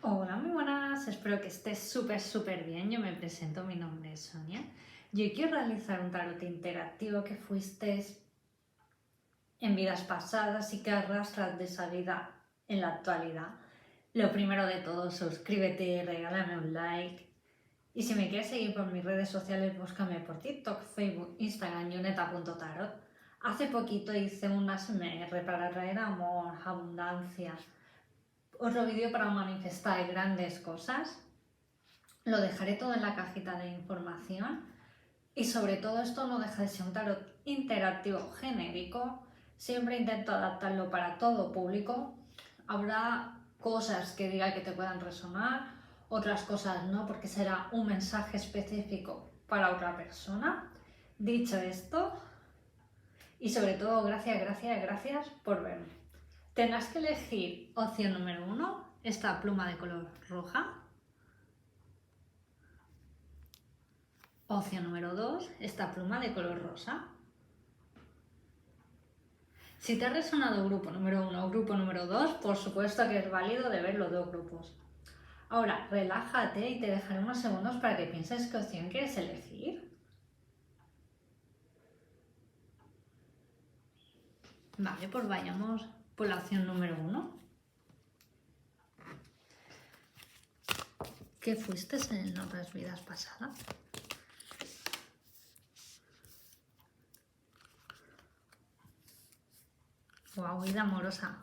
Hola, muy buenas, espero que estés súper bien. Yo me presento, mi nombre es Sonia. Yo quiero realizar un tarot interactivo que fuiste en vidas pasadas y que arrastras de esa vida en la actualidad. Lo primero de todo, suscríbete, regálame un like. Y si me quieres seguir por mis redes sociales, búscame por TikTok, Facebook, Instagram, yoneta.tarot. Hace poquito hice un ASMR para traer amor, abundancia. Otro vídeo para manifestar grandes cosas. Lo dejaré todo en la cajita de información. Y sobre todo esto no deja de ser un tarot interactivo genérico. Siempre intento adaptarlo para todo público. Habrá cosas que diga que te puedan resonar, otras cosas no, porque será un mensaje específico para otra persona. Dicho esto, y sobre todo gracias por verme. Tendrás que elegir opción número 1, esta pluma de color roja. Opción número 2, esta pluma de color rosa. Si te ha resonado grupo número 1 o grupo número 2, por supuesto que es válido de ver los dos grupos. Ahora, relájate y te dejaré unos segundos para que pienses qué opción quieres elegir. Vale, pues vayamos por la opción número 1. ¿Qué fuiste en otras vidas pasadas? Wow, vida amorosa.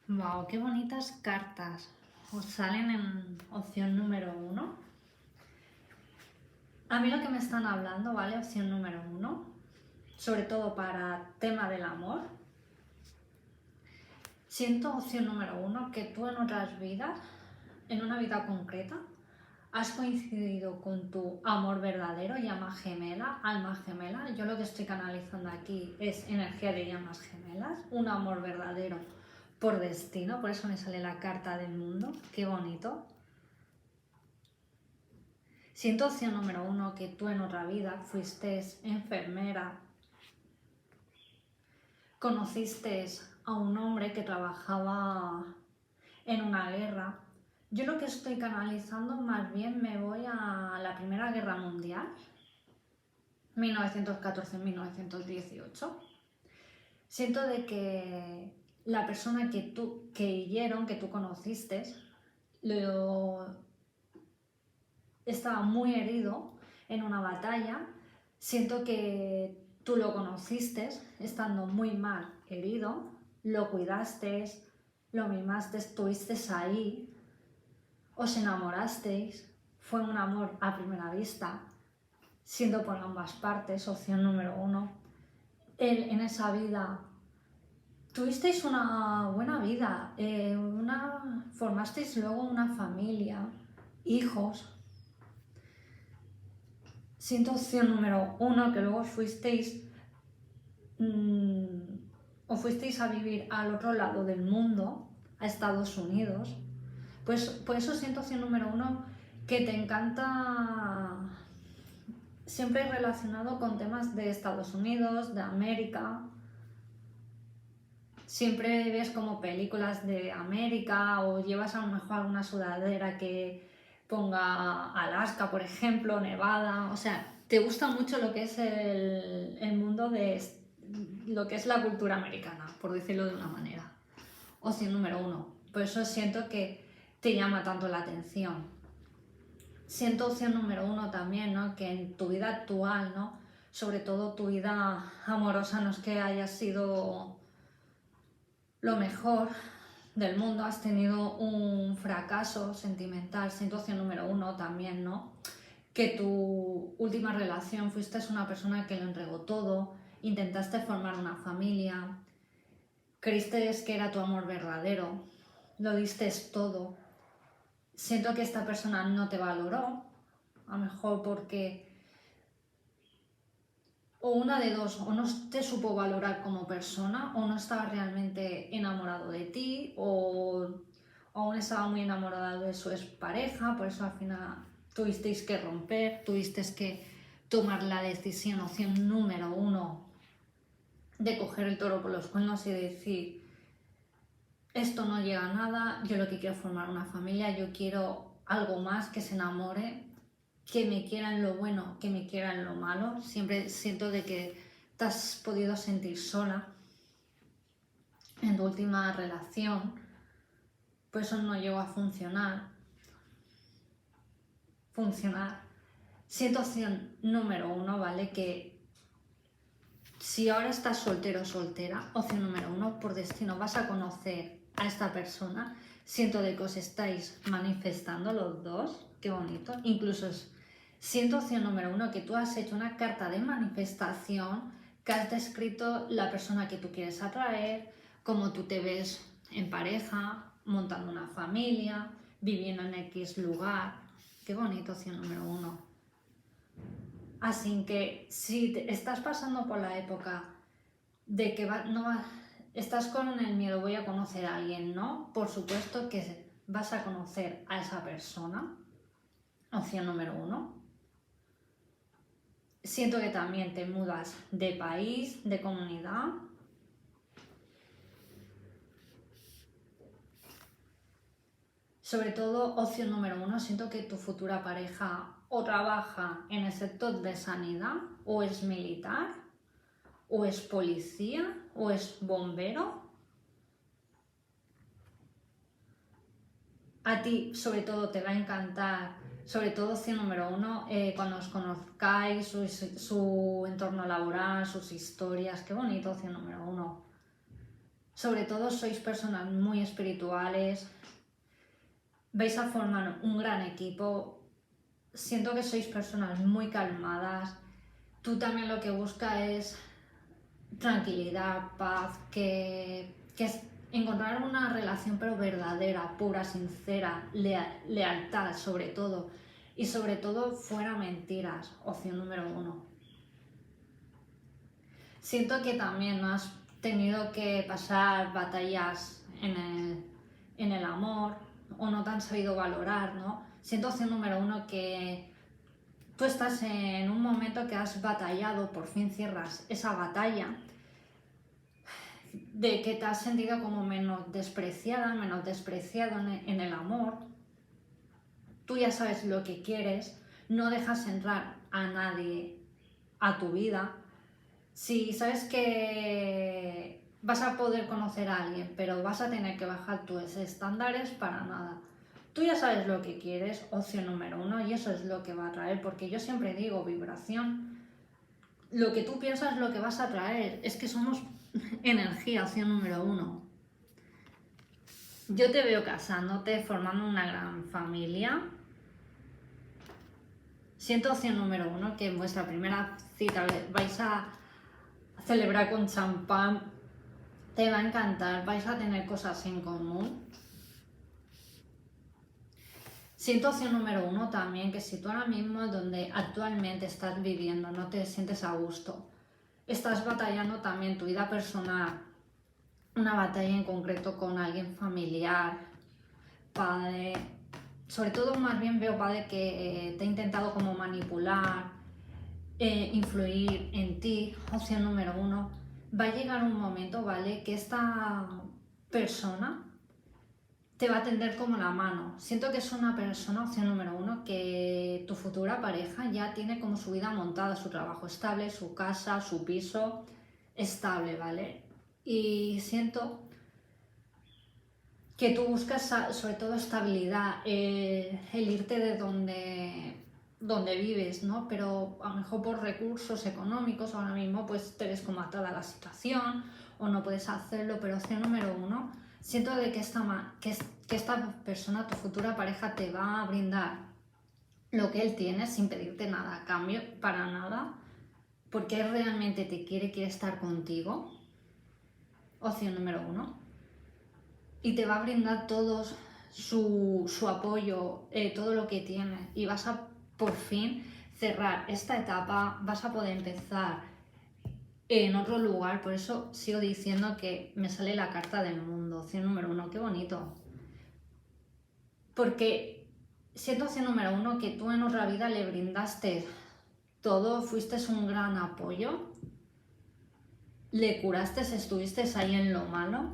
Wow, qué bonitas cartas. Os salen en opción número 1. A mí lo que me están hablando, ¿vale? Opción número 1, sobre todo para tema del amor. Siento, opción número 1, que tú en otras vidas, en una vida concreta, has coincidido con tu amor verdadero, llama gemela, alma gemela. Yo lo que estoy canalizando aquí es energía de llamas gemelas, un amor verdadero por destino, por eso me sale la carta del mundo, qué bonito. Siento, opción número 1, que tú en otra vida fuiste enfermera, conociste a un hombre que trabajaba en una guerra. Yo lo que estoy canalizando, más bien me voy a la Primera Guerra Mundial, 1914-1918. Siento de que la persona que tú conociste, estaba muy herido en una batalla. Siento que tú lo conociste estando muy mal herido, lo cuidaste, lo mimaste, estuviste ahí, os enamorasteis, fue un amor a primera vista, siendo por ambas partes, opción número 1. Él en esa vida tuvisteis una buena vida, formasteis luego una familia, hijos. Siento, opción número 1, que luego fuisteis a vivir al otro lado del mundo, a Estados Unidos. Pues por eso siento, opción número 1, que te encanta, siempre relacionado con temas de Estados Unidos, de América. Siempre ves como películas de América, o llevas a lo mejor alguna sudadera que ponga Alaska, por ejemplo, Nevada. O sea, te gusta mucho lo que es el mundo de lo que es la cultura americana, por decirlo de una manera. Opción número 1. Por eso siento que te llama tanto la atención. Siento, opción número 1 también, ¿no? Que en tu vida actual, ¿no? Sobre todo tu vida amorosa, no es que haya sido lo mejor, del mundo, has tenido un fracaso sentimental, siento opción número 1 también, ¿no? Que tu última relación fuiste una persona que lo entregó todo, intentaste formar una familia, creíste que era tu amor verdadero, lo diste todo. Siento que esta persona no te valoró, a lo mejor porque o una de dos, o no te supo valorar como persona, o no estaba realmente enamorado de ti, o aún estaba muy enamorado de su expareja, por eso al final tuvisteis que romper, tuvisteis que tomar la decisión, opción número 1, de coger el toro por los cuernos y decir, esto no llega a nada, yo lo que quiero es formar una familia, yo quiero algo más, que se enamore, que me quiera en lo bueno, que me quiera en lo malo. Siempre siento de que te has podido sentir sola en tu última relación, pues eso no llegó a funcionar. Siento opción número 1, ¿vale? Que si ahora estás soltero o soltera, opción número 1, por destino vas a conocer a esta persona. Siento de que os estáis manifestando los dos, qué bonito. Incluso siento opción número 1, que tú has hecho una carta de manifestación, que has descrito la persona que tú quieres atraer, cómo tú te ves en pareja, montando una familia, viviendo en X lugar. Qué bonito, opción número 1. Así que si estás pasando por la época de que estás con el miedo, voy a conocer a alguien, ¿no? Por supuesto que vas a conocer a esa persona, opción número 1. Siento que también te mudas de país, de comunidad. Sobre todo, opción número 1, siento que tu futura pareja o trabaja en el sector de sanidad, o es militar, o es policía, o es bombero. A ti, sobre todo, te va a encantar, sobre todo, opción número 1, cuando os conozcáis, su entorno laboral, sus historias. Qué bonito, opción número 1. Sobre todo, sois personas muy espirituales, vais a formar un gran equipo. Siento que sois personas muy calmadas. Tú también lo que buscas es tranquilidad, paz, que es encontrar una relación pero verdadera, pura, sincera, lealtad sobre todo. Y sobre todo fuera mentiras, opción número 1. Siento que también has tenido que pasar batallas en el amor, o no te han sabido valorar, ¿no? Siento, opción número 1, que tú estás en un momento que has batallado, por fin cierras esa batalla, de que te has sentido como menos despreciada, menos despreciado en el amor. Tú ya sabes lo que quieres, no dejas entrar a nadie a tu vida. Si sabes que vas a poder conocer a alguien, pero vas a tener que bajar tus estándares, para nada. Tú ya sabes lo que quieres, opción número 1, y eso es lo que va a traer, porque yo siempre digo, vibración, lo que tú piensas es lo que vas a traer, es que somos energía, opción número 1. Yo te veo casándote, formando una gran familia. Siento, opción número 1, que en vuestra primera cita vais a celebrar con champán, te va a encantar, vais a tener cosas en común. Siento, opción número 1 también, que si tú ahora mismo donde actualmente estás viviendo no te sientes a gusto, estás batallando también tu vida personal, una batalla en concreto con alguien familiar, padre, sobre todo más bien veo padre que te ha intentado como manipular, influir en ti, opción número 1, va a llegar un momento, ¿vale?, que esta persona te va a tender como la mano. Siento que es una persona, opción número 1, que tu futura pareja ya tiene como su vida montada, su trabajo estable, su casa, su piso estable, ¿vale? Y siento que tú buscas sobre todo estabilidad, el irte de donde vives, ¿no? Pero a lo mejor por recursos económicos ahora mismo pues te ves como atada a la situación o no puedes hacerlo, pero opción número 1, siento de que esta persona, tu futura pareja, te va a brindar lo que él tiene sin pedirte nada a cambio, para nada, porque él realmente te quiere estar contigo, opción número 1, y te va a brindar todo su apoyo, todo lo que tiene, y vas a por fin cerrar esta etapa, vas a poder empezar en otro lugar. Por eso sigo diciendo que me sale la carta del mundo, opción número 1, qué bonito. Porque siendo opción número 1 que tú en otra vida le brindaste todo, fuiste un gran apoyo, le curaste, estuviste ahí en lo malo,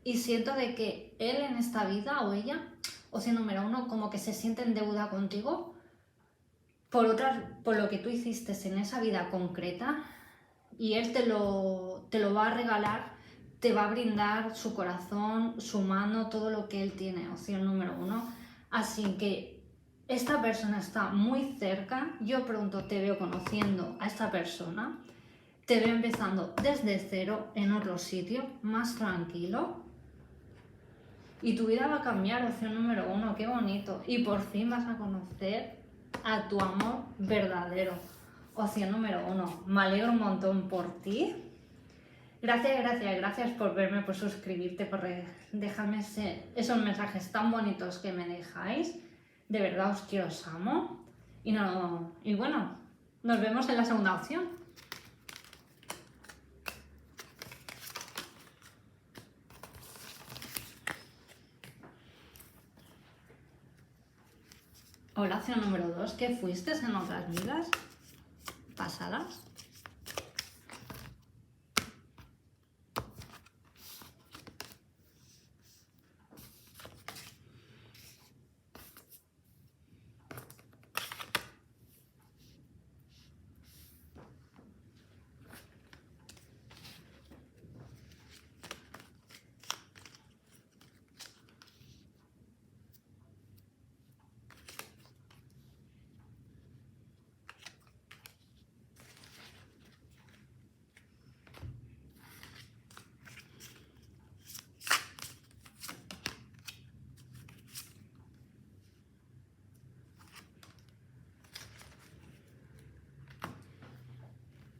y siento de que él en esta vida o ella, opción número 1, como que se siente en deuda contigo por lo que tú hiciste en esa vida concreta, y él te lo va a regalar, te va a brindar su corazón, su mano, todo lo que él tiene, opción número 1. Así que esta persona está muy cerca, yo pronto te veo conociendo a esta persona, te veo empezando desde cero en otro sitio, más tranquilo, y tu vida va a cambiar, opción número 1, qué bonito, y por fin vas a conocer a tu amor verdadero, opción número 1. Me alegro un montón por ti. Gracias por verme, por suscribirte, por dejarme esos mensajes tan bonitos que me dejáis. De verdad os quiero, os amo. Y bueno, nos vemos en la segunda opción. Hola, opción número 2, ¿qué fuiste en otras vidas pasadas?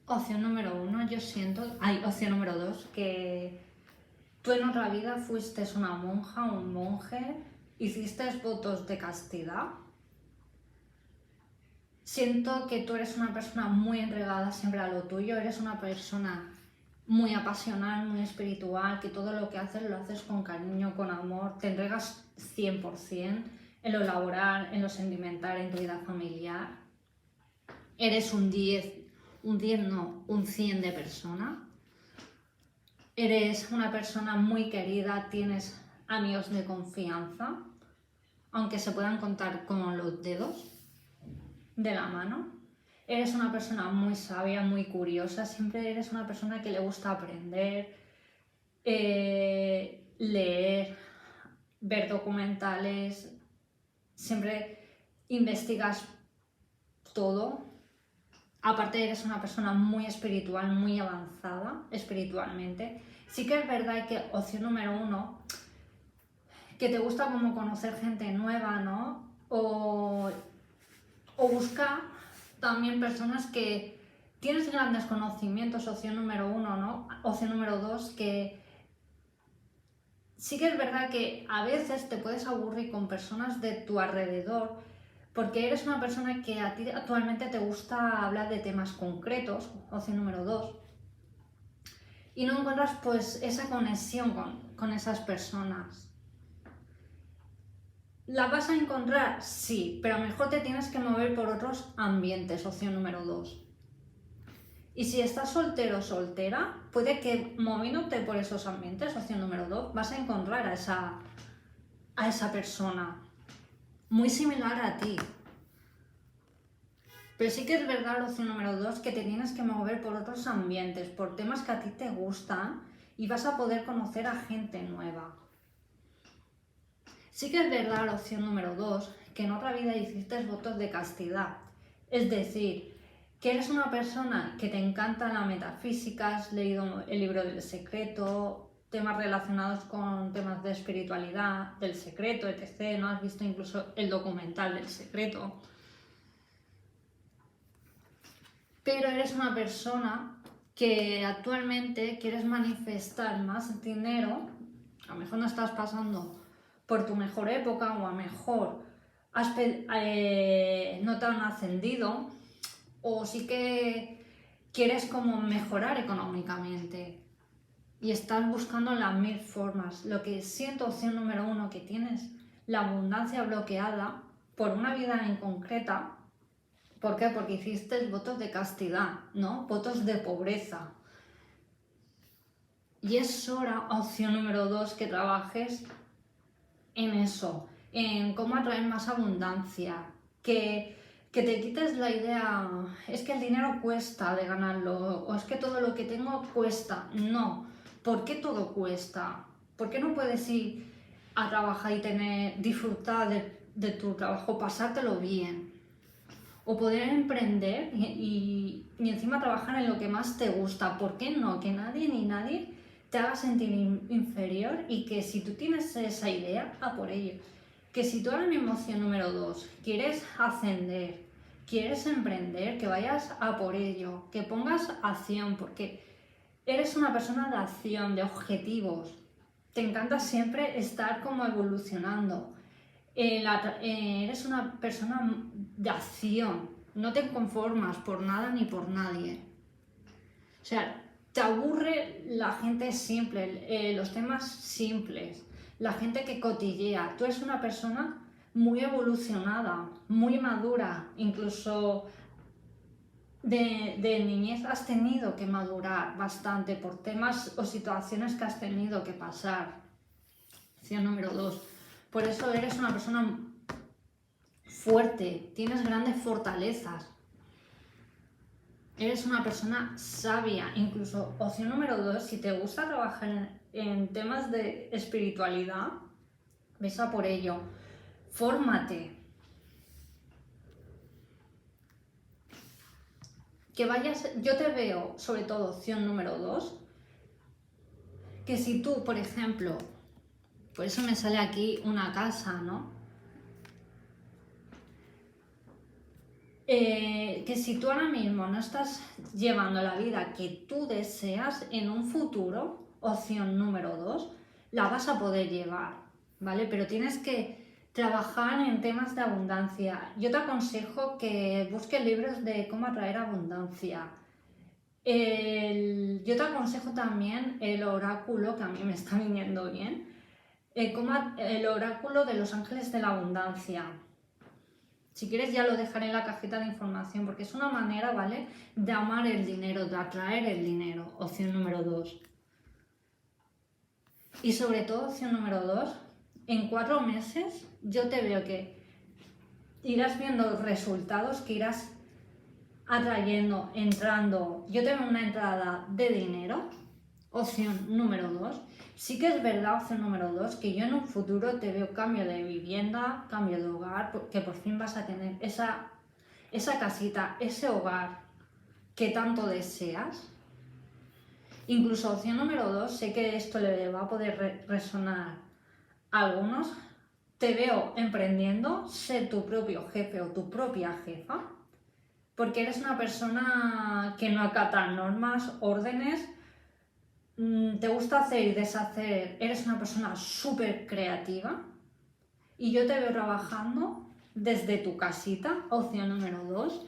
Opción número 1, yo siento... opción número 2, que tú en otra vida fuiste una monja, un monje, hiciste votos de castidad. Siento que tú eres una persona muy entregada siempre a lo tuyo, eres una persona muy apasional, muy espiritual, que todo lo que haces lo haces con cariño, con amor, te entregas 100% en lo laboral, en lo sentimental, en tu vida familiar. Eres un 100 de persona. Eres una persona muy querida, tienes amigos de confianza, aunque se puedan contar con los dedos de la mano. Eres una persona muy sabia, muy curiosa, siempre eres una persona que le gusta aprender, leer, ver documentales, siempre investigas todo. Aparte eres una persona muy espiritual, muy avanzada espiritualmente. Sí que es verdad que opción número 1, que te gusta como conocer gente nueva, ¿no? O buscar también personas que tienes grandes conocimientos, opción número 1, ¿no? Opción número 2, que sí que es verdad que a veces te puedes aburrir con personas de tu alrededor, porque eres una persona que a ti actualmente te gusta hablar de temas concretos, opción número 2, y no encuentras pues esa conexión con esas personas. ¿La vas a encontrar? Sí, pero mejor te tienes que mover por otros ambientes, opción número 2. Y si estás soltero o soltera, puede que moviéndote por esos ambientes, opción número 2, vas a encontrar a esa persona muy similar a ti. Pero sí que es verdad, la opción número 2, que te tienes que mover por otros ambientes, por temas que a ti te gustan, y vas a poder conocer a gente nueva. Sí que es verdad, la opción número 2, que en otra vida hiciste votos de castidad. Es decir, que eres una persona que te encanta la metafísica, has leído el libro del secreto, temas relacionados con temas de espiritualidad, del secreto, etc. ¿No has visto incluso el documental del secreto? Pero eres una persona que actualmente quieres manifestar más dinero, a lo mejor no estás pasando por tu mejor época o a lo mejor no te han ascendido o sí que quieres como mejorar económicamente y estás buscando las 1000 formas. Lo que siento, opción número 1, que tienes la abundancia bloqueada por una vida en concreta. ¿Por qué? Porque hiciste votos de castidad, ¿no? Votos de pobreza. Y es hora, opción número 2, que trabajes en eso, en cómo atraer más abundancia, que te quites la idea, es que el dinero cuesta de ganarlo, o es que todo lo que tengo cuesta. No, ¿por qué todo cuesta? ¿Por qué no puedes ir a trabajar y disfrutar de tu trabajo, pasártelo bien? O poder emprender y encima trabajar en lo que más te gusta. ¿Por qué no? Que nadie ni nadie te haga sentir inferior y que si tú tienes esa idea, a por ello. Que si tú ahora mismo, opción número 2, quieres ascender, quieres emprender, que vayas a por ello, que pongas acción, porque eres una persona de acción, de objetivos. Te encanta siempre estar como evolucionando. Eres una persona de acción, no te conformas por nada ni por nadie. O sea, te aburre la gente simple, los temas simples, la gente que cotillea. Tú eres una persona muy evolucionada, muy madura, incluso de niñez has tenido que madurar bastante por temas o situaciones que has tenido que pasar. Opción número 2. Por eso eres una persona fuerte, tienes grandes fortalezas. Eres una persona sabia. Incluso, opción número 2, si te gusta trabajar en temas de espiritualidad, ves a por ello. Fórmate. Que vayas, yo te veo, sobre todo, opción número 2, que si tú, por ejemplo, por eso me sale aquí una casa, ¿no? Que si tú ahora mismo no estás llevando la vida que tú deseas, en un futuro, opción número 2, la vas a poder llevar, ¿vale? Pero tienes que trabajar en temas de abundancia. Yo te aconsejo que busques libros de cómo atraer abundancia. Yo te aconsejo también el oráculo, que a mí me está viniendo bien, el oráculo de los ángeles de la abundancia. Si quieres ya lo dejaré en la cajita de información porque es una manera, ¿vale?, de amar el dinero, de atraer el dinero, opción número 2. Y sobre todo, opción número 2, en 4 meses yo te veo que irás viendo resultados, que irás atrayendo, entrando. Yo tengo una entrada de dinero, opción número 2. Sí que es verdad, opción número 2, que yo en un futuro te veo cambio de vivienda, cambio de hogar, que por fin vas a tener esa casita, ese hogar que tanto deseas. Incluso opción número 2, sé que esto le va a poder resonar a algunos. Te veo emprendiendo, ser tu propio jefe o tu propia jefa, porque eres una persona que no acata normas, órdenes, te gusta hacer y deshacer, eres una persona súper creativa y yo te veo trabajando desde tu casita, opción número 2,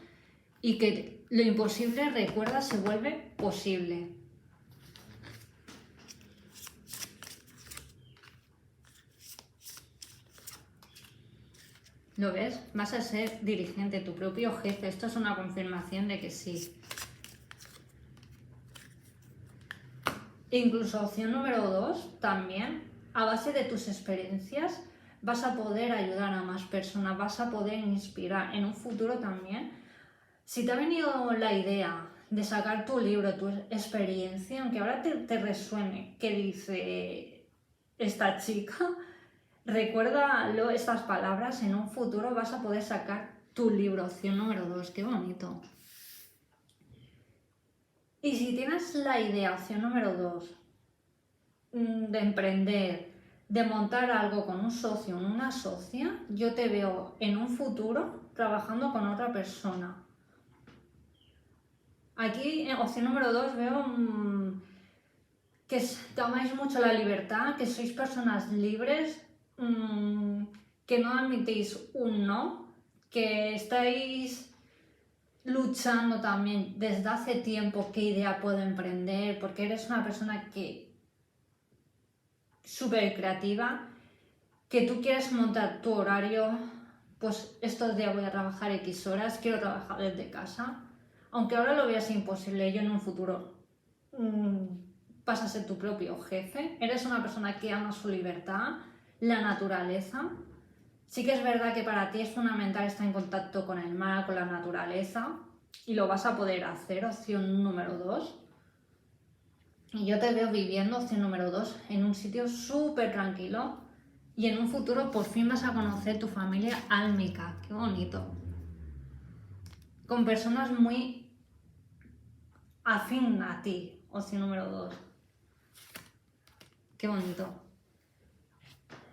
y que lo imposible, recuerda, se vuelve posible. ¿Lo ves? Vas a ser dirigente, tu propio jefe. Esto es una confirmación de que sí. Incluso opción número 2, también, a base de tus experiencias, vas a poder ayudar a más personas, vas a poder inspirar en un futuro también. Si te ha venido la idea de sacar tu libro, tu experiencia, aunque ahora te resuene que dice esta chica, recuérdalo, estas palabras, en un futuro vas a poder sacar tu libro, opción número 2, qué bonito. Y si tienes la idea, opción número 2, de emprender, de montar algo con un socio o una socia, yo te veo en un futuro trabajando con otra persona. Aquí, en opción número 2, veo que tomáis mucho la libertad, que sois personas libres, que no admitís un no, que estáis luchando también desde hace tiempo qué idea puedo emprender, porque eres una persona que súper creativa, que tú quieres montar tu horario, pues estos días voy a trabajar X horas, quiero trabajar desde casa, aunque ahora lo veas imposible, yo en un futuro vas a ser tu propio jefe, eres una persona que ama su libertad, la naturaleza. Sí que es verdad que para ti es fundamental estar en contacto con el mar, con la naturaleza, y lo vas a poder hacer, opción número 2. Y yo te veo viviendo, opción número 2, en un sitio súper tranquilo y en un futuro por fin vas a conocer tu familia álmica. ¡Qué bonito! Con personas muy afín a ti, opción número 2. ¡Qué bonito!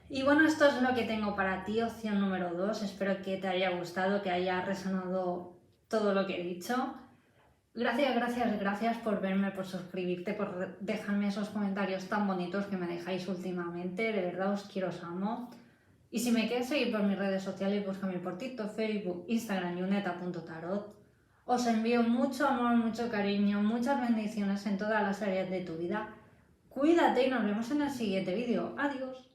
Y bueno, esto es lo que tengo para ti, opción número 2. Espero que te haya gustado, que haya resonado todo lo que he dicho. Gracias por verme, por suscribirte, por dejarme esos comentarios tan bonitos que me dejáis últimamente. De verdad os quiero, os amo. Y si me quieres seguir por mis redes sociales, búscame por TikTok, Facebook, Instagram, yuneta.tarot. Os envío mucho amor, mucho cariño, muchas bendiciones en todas las áreas de tu vida. Cuídate y nos vemos en el siguiente vídeo. Adiós.